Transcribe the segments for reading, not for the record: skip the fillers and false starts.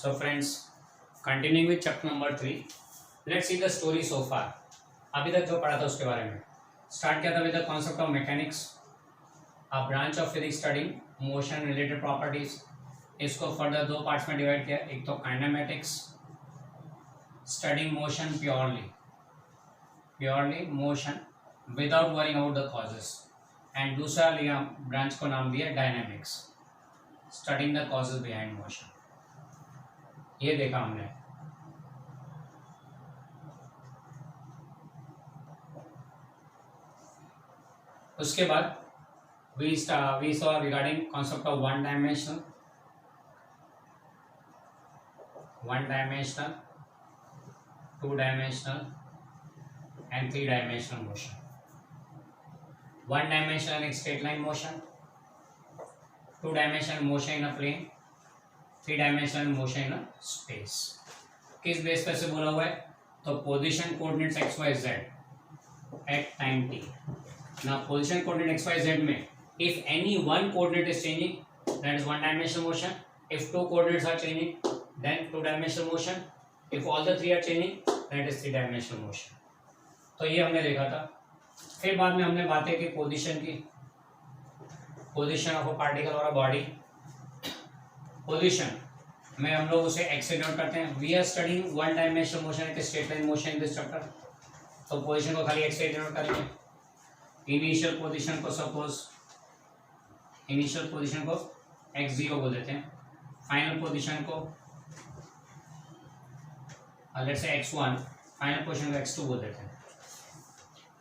So friends, continuing with chapter number 3, let's see the story so far. अभी तक जो पढ़ा था उसके बारे में स्टार्ट किया था with the concept of mechanics, a branch of physics studying motion related properties. इसको फर्दर दो पार्ट्स में डिवाइड किया. एक तो kinematics, studying motion purely motion without worrying about the causes, and दूसरा लिया ब्रांच को नाम दिया dynamics, studying the causes behind motion. ये देखा हमने. उसके बाद we saw regarding concept of one dimensional, two dimensional and three dimensional motion. One dimensional in straight line motion, two dimensional motion in a plane, three dimensional motion in space. किस base पर से बोला हुआ है? तो position coordinates x y z at time t. ना position coordinate x y z में if any one coordinate is changing that is one dimensional motion. If two coordinates are changing then two dimensional motion. If all the three are changing that is three dimensional motion. तो ये हमने देखा था. फिर बाद में हमने बातें की पोजीशन की, पोजीशन ऑफ अ पार्टिकल और अ बॉडी. पोजीशन में हम लोग उसे एक्स से डिनोट करते हैं. We are studying one dimensional motion एक straight line motion in this chapter. तो पोजीशन को खाली एक्स से डिनोट करेंगे. इनिशियल पोजीशन को सपोज इनिशियल पोजीशन को x0 बोल देते हैं. फाइनल पोजीशन को let's say x1, final position को x2 बोल देते हैं.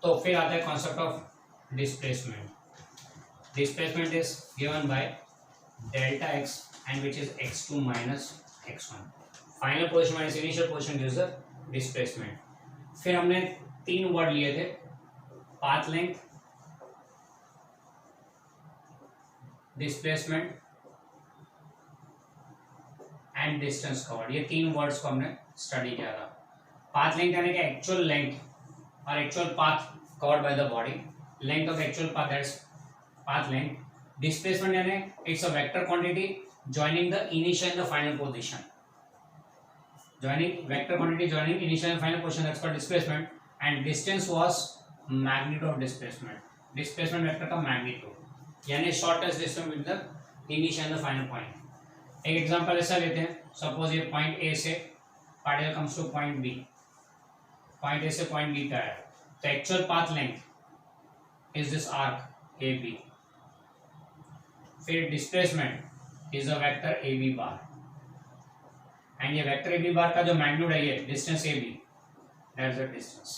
तो फिर आता है concept of displacement. Displacement is given by delta x and which is x2 minus x1. Final position minus initial position gives the displacement. फिर हमने तीन वर्ड लिए थे, path length, displacement and distance covered. ये तीन वर्ड्स को हमने study किया था. पाथ लेंथ यानी कि एक्चुअल लेंथ और actual path covered by the body. Length of actual path that's path length. Displacement यानी it's a vector quantity joining the initial and the final position. Joining vector quantity joining initial and final position, that's called displacement. And distance was magnitude of displacement. Displacement vector का magnitude यानी shortest distance with the initial and the final point. एक example ऐसा लेते हैं. Suppose ये point A से particle comes to point B. Point A से point B पे आया. तो actual path length is this arc A B. फिर displacement is a vector A B bar. And ये वेक्टर ए बी बार का जो magnitude है, ये distance A B, that is the distance.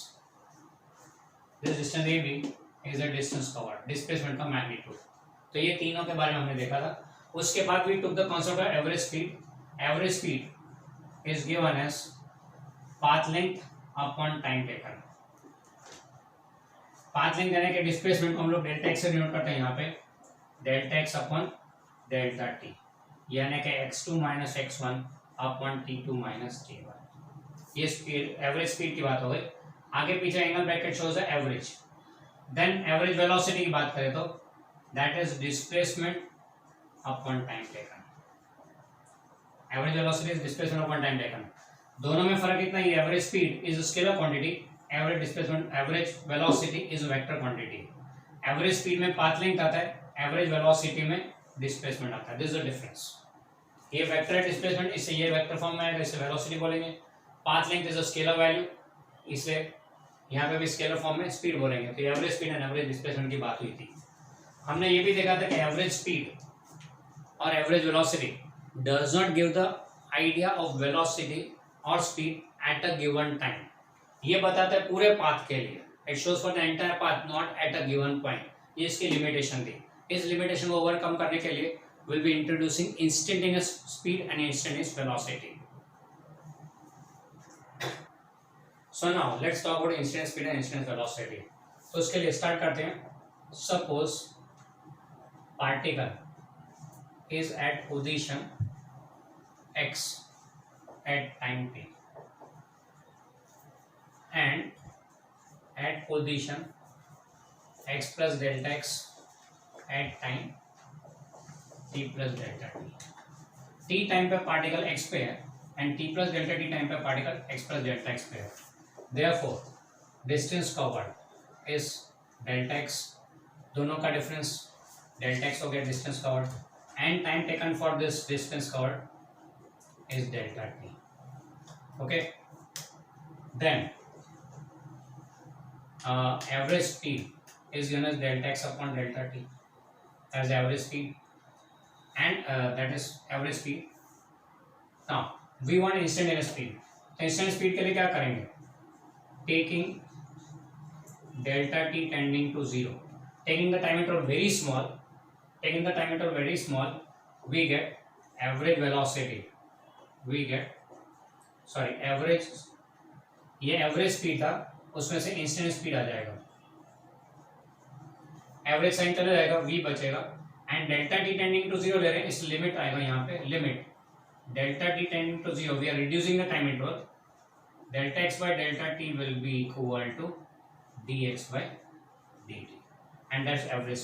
This distance A B is the distance covered, displacement का magnitude. तो ये तीनों के बारे में हमने देखा था. उसके बाद we took the concept of average speed. Average speed is given as path length upon time taken. Path length यानी कि डिस्प्लेसमेंट को हम लोग डेल्टा एक्स से डिनोट करते हैं. यहाँ पे delta x upon delta T यानी कि x2 minus x1 upon t2 minus t1. ये स्पीड एवरेज स्पीड की बात हो गई. आगे पीछे angle bracket shows the average. Then average velocity की बात करें तो that is displacement upon time taken. Average velocity is displacement upon time taken. दोनों में फर्क इतना ही. Average speed is scalar quantity, average displacement average velocity is vector quantity. Average speed में पाथ लेंथ आता है, एवरेज वेलोसिटी में displacement आता है. This is the difference. ये वेक्टर है डिस्प्लेसमेंट, इससे ये वेक्टर फॉर्म में आएगा, इसे वेलोसिटी बोलेंगे. Path length is a scalar value, इसलिए यहाँ पे भी स्केलर फॉर्म में स्पीड बोलेंगे. तो average speed and average displacement की बात हुई थी. हमने ये भी देखा था कि एवरेज स्पीड और average velocity does not give the idea of velocity और speed at a given time. ये बताता है पूरे पाथ के लिए. It shows for the entire path not at a given point. ये इसकी लिमिटेशन थी. इस लिमिटेशन को ओवरकम करने के लिए will be introducing instantaneous speed and instantaneous velocity. So now let's talk about instantaneous speed and instantaneous velocity. तो उसके लिए स्टार्ट करते हैं. Suppose particle is at position x at time t and at position x plus delta x at time t plus delta t. Time पे particle x पे है and T plus delta T time पे particle X plus delta X पे है। Therefore distance covered is delta x, दोनों का difference delta x हो गया distance covered, and time taken for this distance covered is delta t. Okay, then average speed is given as delta x upon delta t as average speed, and that is average speed. Now we want instantaneous speed. तो instant speed के लिए क्या करेंगे? Taking delta t tending to 0, taking the time interval very small, we get average velocity, average, ये average speed था, उसमें से instant speed आ जाएगा, एवरेज साइन चला जाएगा, v बचेगा, and delta t tending to 0 ले रहे हैं, इस लिमिट आएगा यहाँ पे, limit delta t tending to 0, we are reducing the time interval, delta x by delta t will be equal to dx by dt, and that's average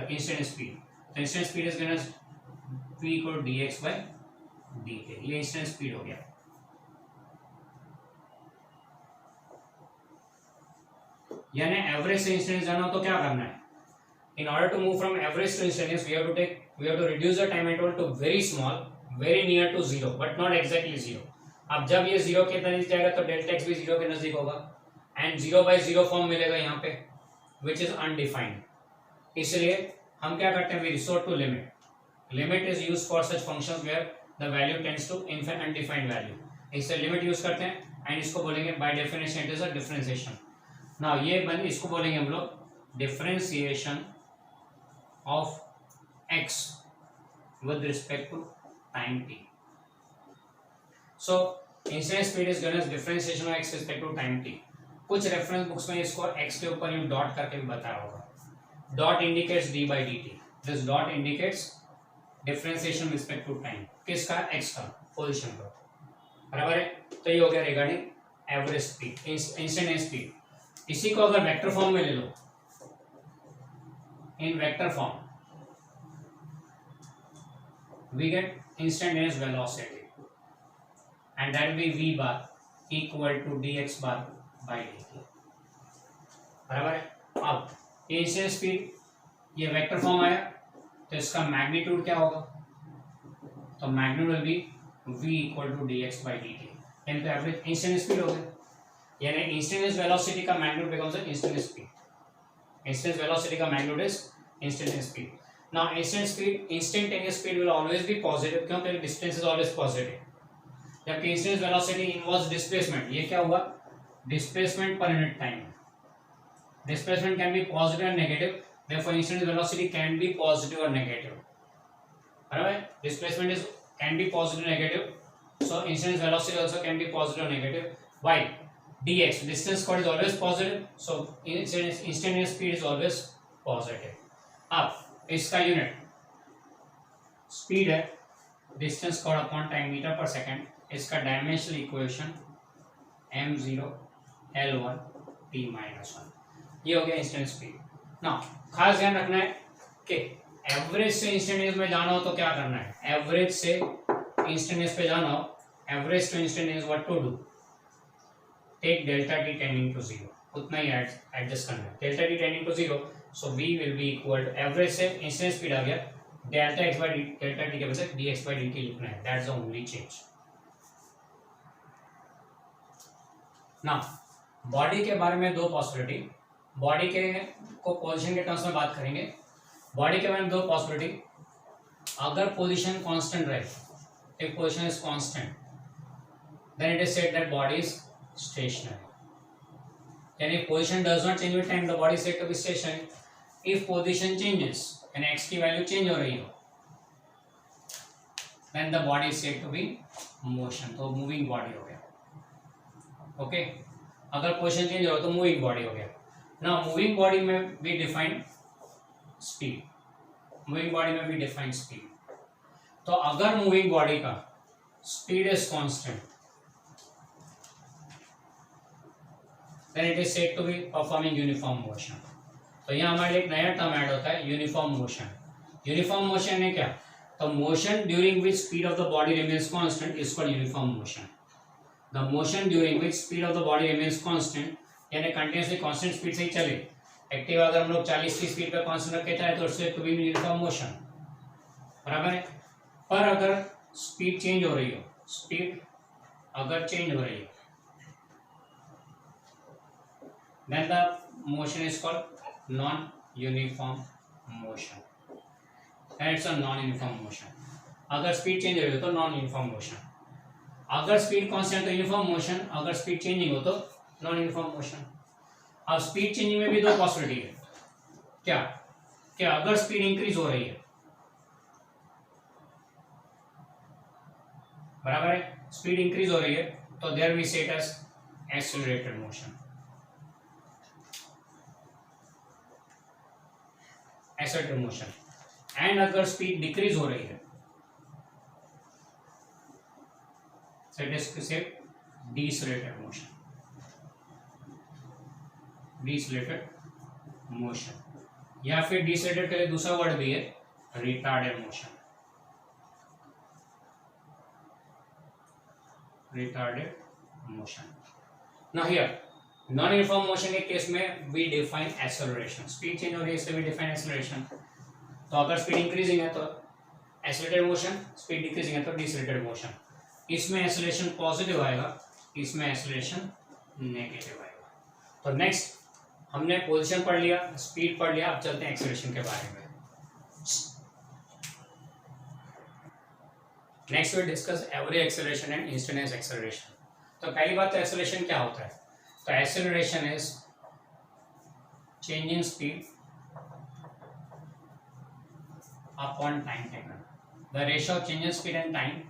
instant speed. तो instant speed is given as v equal to dx by dt, ये instant speed हो गया। यानी average से instantaneous जाना हो तो क्या करना है? In order to move from average to instantaneous we have to reduce the time interval to very small, very near to 0 but not exactly 0। अब जब ये 0 के नजदीक जाएगा तो डेल्टा एक्स भी 0 के नजदीक होगा, एंड 0/0 फॉर्म मिलेगा यहाँ पे विच इज अनडिफाइंड। इसलिए हम क्या करते हैं? We resort to limit, limit is use for such functions where the value tends to undefined value, इससे लिमिट यूज करते हैं, एंड इसको बोलेंगे by definition it is a differentiation. ना ये इसको बोलेंगे हम लोग differentiation of x with respect to time t. So instant speed is given as differentiation of x respect to time t. कुछ रेफरेंस बुक्स में इसको एक्स के ऊपर यूं डॉट करके भी बताया होगा। Dot indicates D by D T, this dot indicates differentiation respect to time, किसका? एक्स का, पोजिशन का, बराबर है। तो ये हो गया regarding average speed, instant speed. इसी को अगर वेक्टर फॉर्म में ले लो, in vector form we get instantaneous velocity and that will be v bar equal to dx bar by dt, बराबर है। अब ये इंस्टेंट स्पीड, ये वेक्टर फॉर्म आया तो इसका मैग्नीट्यूड क्या होगा? तो magnitude will be v equal to dx by dt, यानी तो एवरेज इंस्टेंट स्पीड हो गया, यानी इंस्टेंटेनियस वेलोसिटी का magnitude becomes instantaneous speed, instantaneous velocity का magnitude is instantaneous speed. Now instantaneous speed will always be positive, क्योंकि distance is always positive, जबकि instantaneous velocity involves displacement. ये क्या हुआ? Displacement per unit time. Displacement can be positive and negative, therefore instantaneous velocity can be positive और negative, बराबर। Displacement is can be positive negative, so instantaneous velocity also can be positive or negative. Why? dx, distance chord is always positive, so instantaneous speed is always positive. अब इसका unit speed है, distance chord upon time metre per second, इसका dimensional equation m0 l1 t-1, ये हो गया instant speed. ना खास ध्यान रखना है कि एवरेज से इंस्टेंटेनियस में जाना हो तो क्या करना है? एवरेज से इंस्टेंटेनियस पे जाना हो, average to instantaneous what to do? Take delta t tending to 0, उतना ही एडजस्ट करना है। Delta t tending to 0, so v will be equal to average से इंस्टेंट स्पीड आ गया, delta x by delta t के बजाय dx बाय dt लिखना है, दैट्स द ओनली चेंज। ना बॉडी के बारे में दो पॉसिबिलिटी, बॉडी के को पोजीशन के टर्म्स में बात करेंगे। बॉडी के बारे में दो पॉसिबिलिटी, अगर पोजीशन कांस्टेंट रहे, if position is constant, then it is said that body is stationary. Then if position does not change with time, the body is said to be stationary. If position changes and x की value change हो रही हो, then the body is said to be motion, तो moving body हो गया, okay? अगर position change हो तो moving body हो गया। Now moving body में we define speed, moving body में we define speed। तो अगर मूविंग बॉडी का speed is constant, then it is said to be performing uniform motion. तो यहाँ हमारे लिए एक नया टर्म ऐड होता है, यूनिफॉर्म मोशन। यूनिफॉर्म मोशन है क्या? तो motion during which speed of the body remains constant is called uniform motion. The motion during which speed of the body remains constant, यानी कंटिन्यूसली कांस्टेंट स्पीड से ही चले। Active अगर हम लोग 40 की स्पीड पर कांस्टेंट रख के चले तो उससे टू बी यूनिफॉर्म मोशन, बराबर है। पर अगर स्पीड चेंज हो रही हो, स्पीड अगर चेंज हो रही है, then the motion is called non-uniform motion, and it's a non-uniform motion। अगर स्पीड चेंज हो रही हो तो नॉन यूनिफॉर्म मोशन, अगर स्पीड कांस्टेंट तो यूनिफॉर्म मोशन, अगर स्पीड चेंजिंग हो तो नॉन यूनिफॉर्म मोशन। अब स्पीड चेंजिंग में भी दो पॉसिबिलिटी है, क्या क्या अगर स्पीड इंक्रीज हो रही है, बराबर है, स्पीड इंक्रीज हो रही है तो there we say it as accelerated motion, accelerated motion. And अगर स्पीड डिक्रीज हो रही है so it is decelerated motion, decelerated motion, या फिर decelerated के लिए दूसरा वर्ड भी है retarded motion, retarded motion। now here non uniform motion के केस में we define acceleration, speed change हो रही है इसलिए we define acceleration। तो अगर स्पीड इंक्रीजिंग है तो accelerated motion, स्पीड डिक्रीजिंग है तो decelerated motion। इसमें एक्सेलरेशन पॉजिटिव आएगा, इसमें एक्सेलरेशन नेगेटिव आएगा। तो नेक्स्ट हमने पोजीशन पढ़ लिया, स्पीड पढ़ लिया, अब चलते हैं एक्सेलरेशन के बारे में। Next we discuss average acceleration and instantaneous acceleration. तो पहली बात तो एक्सेलरेशन क्या होता है, तो acceleration is change in speed upon time taken, the ratio of change in speed and time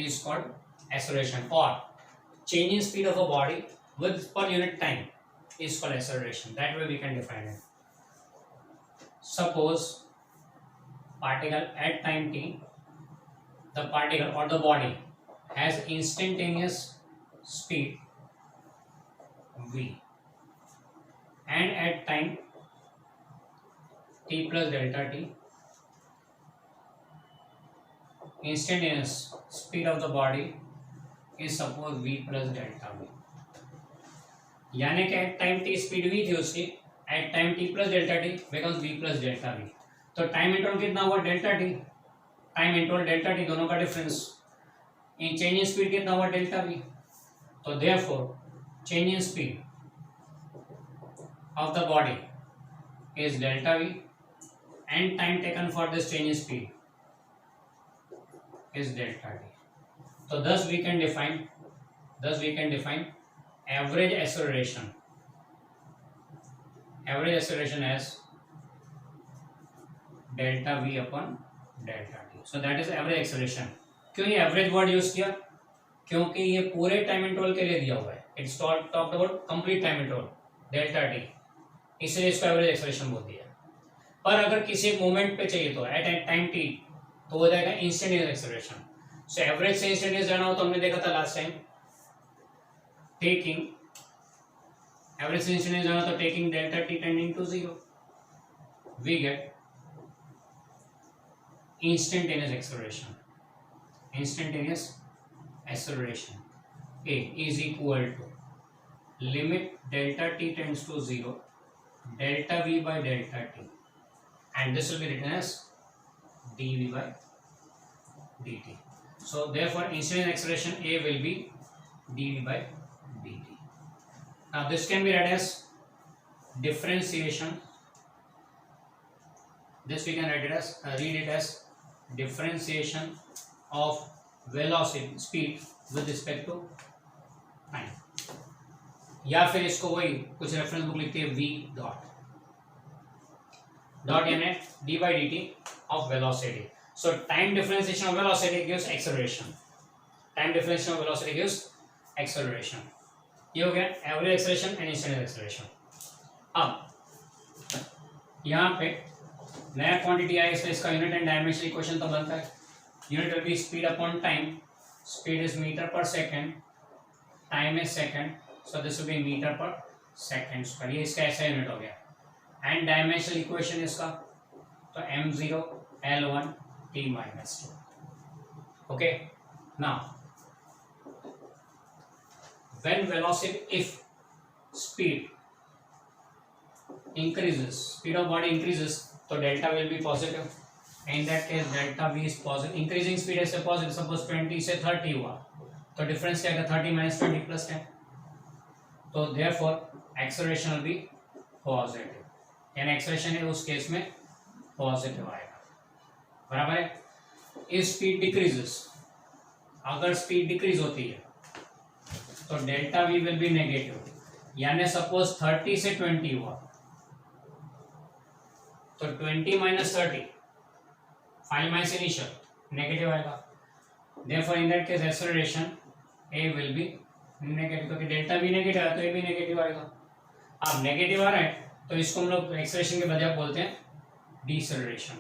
is called acceleration, or change in speed of a body with per unit time is called acceleration. That way we can define it. Suppose particle at time t, the particle or the body has instantaneous speed v, and at time t plus delta t, instantaneous speed of the body is suppose v plus delta v, यानी कि at time t speed v थी उसकी, at time t plus delta t becomes v plus delta v। तो time interval कितना हुआ delta t, time interval delta t दोनों का difference, in change in speed कितना हुआ डेल्टा v। तो therefore change in speed of the body is delta v and time taken for this change in speed is delta t। So thus we can define average acceleration as delta v upon delta t। So that is average acceleration। क्यों ये average word use किया, क्योंकि ये पूरे time interval के लिए दिया हुआ है, it's talked about complete time interval delta T, इसलिए इसको एवरेज एक्सेलरेशन बोल दिया। पर अगर किसी एक मोमेंट पे चाहिए तो एट टाइम टी तो हो जाएगा इंस्टेंटेनियस एक्सेलरेशन। सो एवरेज से इंस्टेंटेनियस जाना हो तो हमने देखा था लास्ट टाइम, टेकिंग एवरेज से इंस्टेंटेनियस जाना तो taking delta t tending to 0 we get instantaneous acceleration A is equal to limit delta t tends to 0 delta v by delta t, and this will be written as dv by dt। So therefore instantaneous acceleration A will be dv by dt। Now this can be read as differentiation, this we can read it as differentiation of velocity speed with respect to time, या फिर इसको वही कुछ reference book लिखते हैं v dot यानी d by dt of velocity। So time differentiation of velocity gives acceleration, time differentiation of velocity gives acceleration। ये हो गया average acceleration and instantaneous acceleration. अब यहाँ पे नया क्वांटिटी आया, इसमें इसका यूनिट एंड डायमेंशन इक्वेशन तो बनता है, unit will be speed upon time, speed is metre per second, time is second, so this will be metre per second square, ये इसका ऐसा यूनिट हो गया। एंड डायमेंशनल इक्वेशन इसका तो m0 L1 t minus 2. Okay, now when velocity, if speed increases, speed of body increases, so delta will be positive. In that case delta v is positive. Increasing speed is positive. Suppose 20 से 30 हुआ तो difference क्या आएगा 30 minus 20 plus 10. तो therefore acceleration will be positive. यानी acceleration है उस case में पॉजिटिव आएगा. बराबर है. if speed decreases, अगर स्पीड डिक्रीज होती है तो delta we will be negative. यानी सपोज 30 से 20 हुआ तो 20 minus 30 5 minus initial नेगेटिव आएगा. therefore in that case acceleration a will be negative, क्योंकि डेल्टा वी नेगेटिव है तो ए भी नेगेटिव आएगा. अब नेगेटिव आ रहा है तो इसको हम लोग एक्सेलरेशन के बजाय बोलते हैं डिसेलरेशन.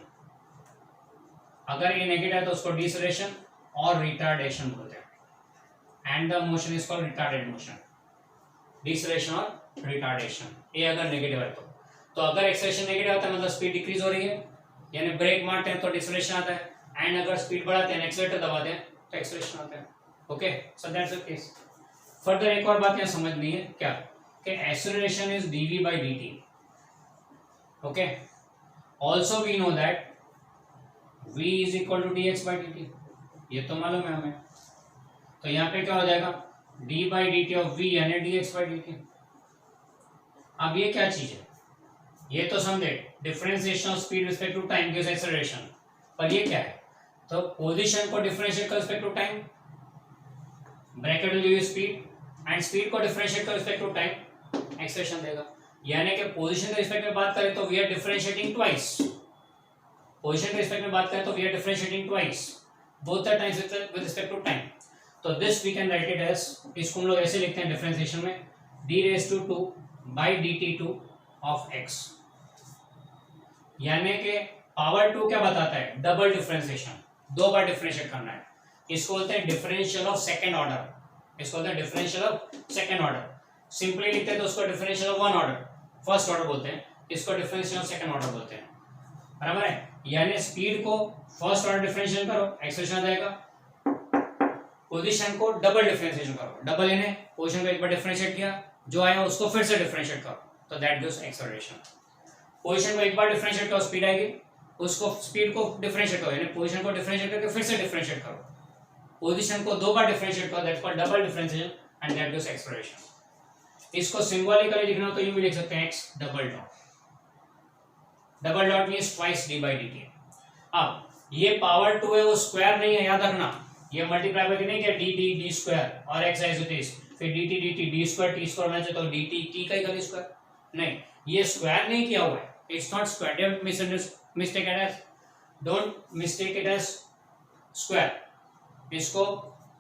अगर ये नेगेटिव है तो उसको डिसेलरेशन और रिटार्डेशन बोलते हैं. And the motion is called retarded motion. Deceleration और रिटार्डेशन. ये अगर नेगेटिव है तो अगर एक्सेलरेशन नेगेटिव आता है मतलब स्पीड डिक्रीज हो रही है, यानी ब्रेक मारते हैं तो डिसेलरेशन आता है. एंड अगर स्पीड बढ़ाते हैं एक्सेलरेटर दबाते हैं तो एक्सेलरेशन आता है. Okay, so that's the case. Further एक और बात यहाँ समझनी है क्या कि acceleration is dv by dt. Okay, also we know that v is equal to dx by dt. ये तो मालूम है हमें. तो यहाँ पे क्या हो जाएगा d by dt of v यानी dx by dt. अब ये क्या चीज है ये तो समझे, differentiation of speed respect to time gives acceleration. पर ये क्या है, तो पोजीशन को डिफरेंशिएट कर respect to time, bracket will give you speed, and speed को डिफरेंशिएट कर रिस्पेक्ट टू टाइम, एक्सेलरेशन देगा. यानी कि पोजीशन के रिस्पेक्ट में बात करें तो we are differentiating twice. Position के रिस्पेक्ट में बात करें तो we are differentiating twice both the times with respect to time. तो this we can write it as, इसको हम लोग ऐसे लिखते हैं डिफरेंशिएशन में d raised to 2 by dt2 of x. यानी कि पावर 2 क्या बताता है, डबल डिफरेंशिएशन, दो बार डिफरेंशिएट करना है. इसको बोलते हैं डिफरेंशियल ऑफ सेकंड ऑर्डर. इसको बोलते हैं differential of second order. Simply लिखते हैं तो उसको differential of one order, first order बोलते हैं. इसको डिफरेंशियल ऑफ सेकंड ऑर्डर बोलते हैं. बराबर है. यानी स्पीड को फर्स्ट ऑर्डर डिफरेंशिएट करो, एक्सेलरेशन आ जाएगा. पोजीशन को डबल डिफरेंशिएशन करो, डबल यानी पोजीशन को एक बार डिफरेंशिएट किया, जो आया उसको फिर से डिफरेंशिएट करो, तो दैट गिव्स एक्सेलरेशन. पोजीशन को एक बार डिफरेंशिएट करो, स्पीड आएगी, उसको स्पीड को डिफरेंशिएट करो, यानी पोजीशन को डिफरेंशिएट करके फिर से डिफरेंशिएट करो. पोजीशन को दो बार डिफरेंशिएट करो, that's called double differentiation and that gives acceleration. इसको सिंबॉलिकली लिखना हो तो यूं भी लिख सकते हैं x double dot. Double dot means twice d by dt. अब ये पावर 2 है वो स्क्वायर नहीं है, याद रखना. ये मल्टीप्लाई करके नहीं किया d स्क्वायर और x एज इट इज, फिर dt dt d square t square होना चाहिए तो dt t का ही कर स्क्वायर. नहीं, ये स्क्वायर नहीं किया हुआ है. It's not square. Don't mistake it as, don't mistake it as square. इसको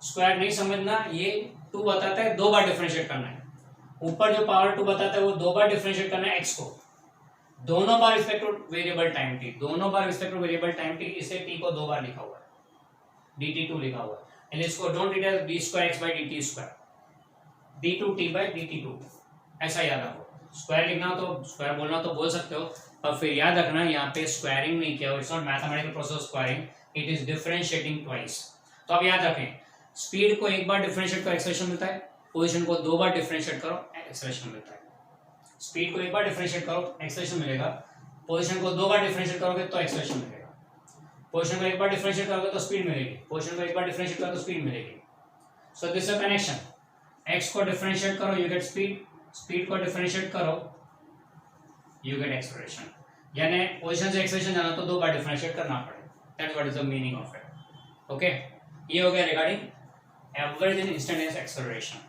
स्क्वायर नहीं समझना. ये 2 बताता है दो बार डिफरेंशिएट करना है. ऊपर जो पावर 2 बताता है वो दो बार डिफरेंशिएट करना है x को, दोनों बार respect to variable time t, दोनों बार respect to variable time t. इसे t को दो बार लिखा हुआ है, dt2 लिखा हुआ है. इसको don't read as d square x by dt square, d2t by dt2, ऐसा याद रखो. स्क्वायर लिखना हो तो स्क्वायर बोलना तो बोल सकते हो, पर फिर याद रखना यहाँ पे स्क्वायरिंग नहीं किया. It's not mathematical process of squaring, it is differentiating twice. तो अब याद रखें, स्पीड को एक बार डिफरेंशिएट करो एक्सेलरेशन मिलता है, पोजीशन को दो बार डिफरेंशिएट करो एक्सेलरेशन मिलता है. स्पीड को एक बार डिफरेंशिएट करो एक्सेलरेशन मिलेगा, पोजीशन को दो बार डिफरेंशिएट करोगे तो एक्सेलरेशन मिलेगा. पोजीशन को एक बार डिफरेंशिएट करोगे तो स्पीड मिलेगी, पोजीशन को एक बार डिफरेंशिएट करोगे तो स्पीड मिलेगी. So this is a connection. x को डिफरेंशिएट करो यू गेट स्पीड, स्पीड को डिफरेंशिएट करो यू गेट एक्सेलरेशन. यानी पोजीशन से एक्सेलरेशन जाना तो दो बार डिफरेंशिएट करना पड़ेगा. That's what is the meaning of it. Okay, ये हो गया regarding average in instantaneous acceleration.